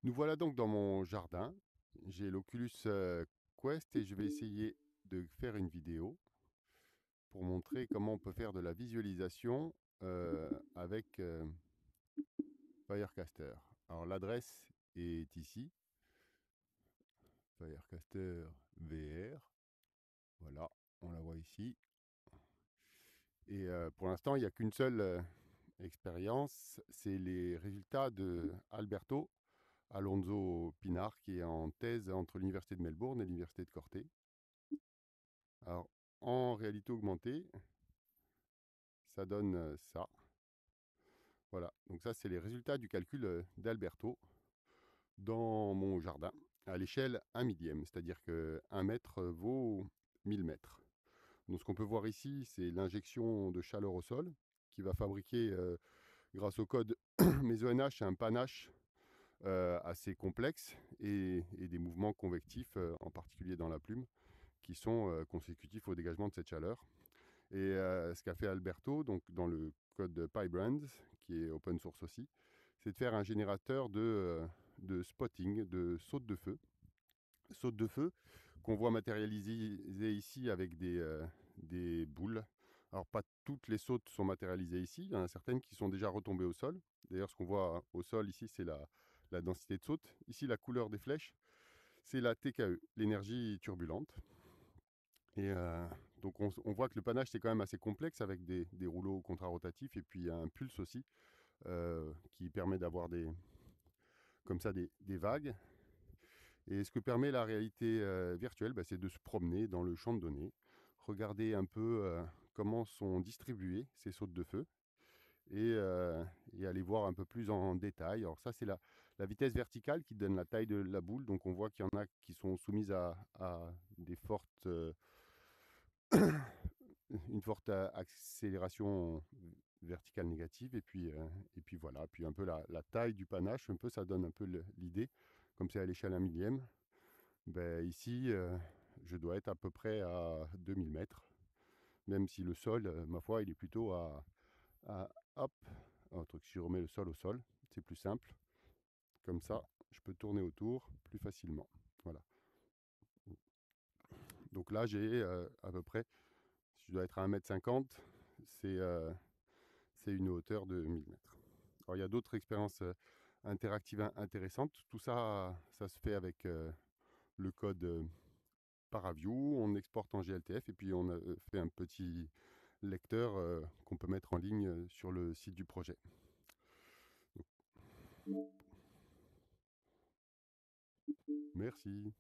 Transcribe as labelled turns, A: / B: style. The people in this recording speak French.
A: Nous voilà donc dans mon jardin. J'ai l'Oculus Quest et je vais essayer de faire une vidéo pour montrer comment on peut faire de la visualisation avec Firecaster. Alors l'adresse est ici, Firecaster VR. Voilà, on la voit ici. Et pour l'instant, il n'y a qu'une seule expérience, c'est les résultats de Alberto Alonso Pinar, qui est en thèse entre l'Université de Melbourne et l'Université de Corté. Alors, en réalité augmentée, ça donne ça. Voilà, donc ça, c'est les résultats du calcul d'Alberto dans mon jardin, à l'échelle 1/1000, c'est-à-dire que 1 mètre vaut 1000 mètres. Donc, ce qu'on peut voir ici, c'est l'injection de chaleur au sol, qui va fabriquer, grâce au code MesoNH, un panache assez complexe et des mouvements convectifs, en particulier dans la plume, qui sont consécutifs au dégagement de cette chaleur. Et ce qu'a fait Alberto, donc dans le code PyBrands, qui est open source aussi, c'est de faire un générateur de spotting, de sautes de feu. Sautes de feu qu'on voit matérialisées ici avec des boules. Alors pas toutes les sautes sont matérialisées ici, il y en a certaines qui sont déjà retombées au sol. D'ailleurs, ce qu'on voit au sol ici, c'est la densité de sautes. Ici, la couleur des flèches, c'est la TKE, l'énergie turbulente. Et donc on voit que le panache c'est quand même assez complexe avec des rouleaux contrarotatifs et puis un pulse aussi qui permet d'avoir comme ça des vagues. Et ce que permet la réalité virtuelle, bah, c'est de se promener dans le champ de données, regarder un peu comment sont distribuées ces sautes de feu et, et aller voir un peu plus en détail. Alors ça c'est la vitesse verticale qui donne la taille de la boule, donc on voit qu'il y en a qui sont soumises à des fortes une forte accélération verticale négative et puis voilà, puis un peu la taille du panache, un peu ça donne un peu l'idée, comme c'est à l'échelle 1/1000, ben ici je dois être à peu près à 2000 mètres, même si le sol, ma foi, il est plutôt à hop, un truc, si je remets le sol au sol, c'est plus simple, comme ça je peux tourner autour plus facilement, voilà. Donc là j'ai à peu près, si je dois être à 1,50 m, c'est une hauteur de 1000 mètres. Alors, il y a d'autres expériences interactives intéressantes. Tout ça, ça se fait avec le code Paraview. On exporte en GLTF et puis on a fait un petit lecteur qu'on peut mettre en ligne sur le site du projet. Donc, merci.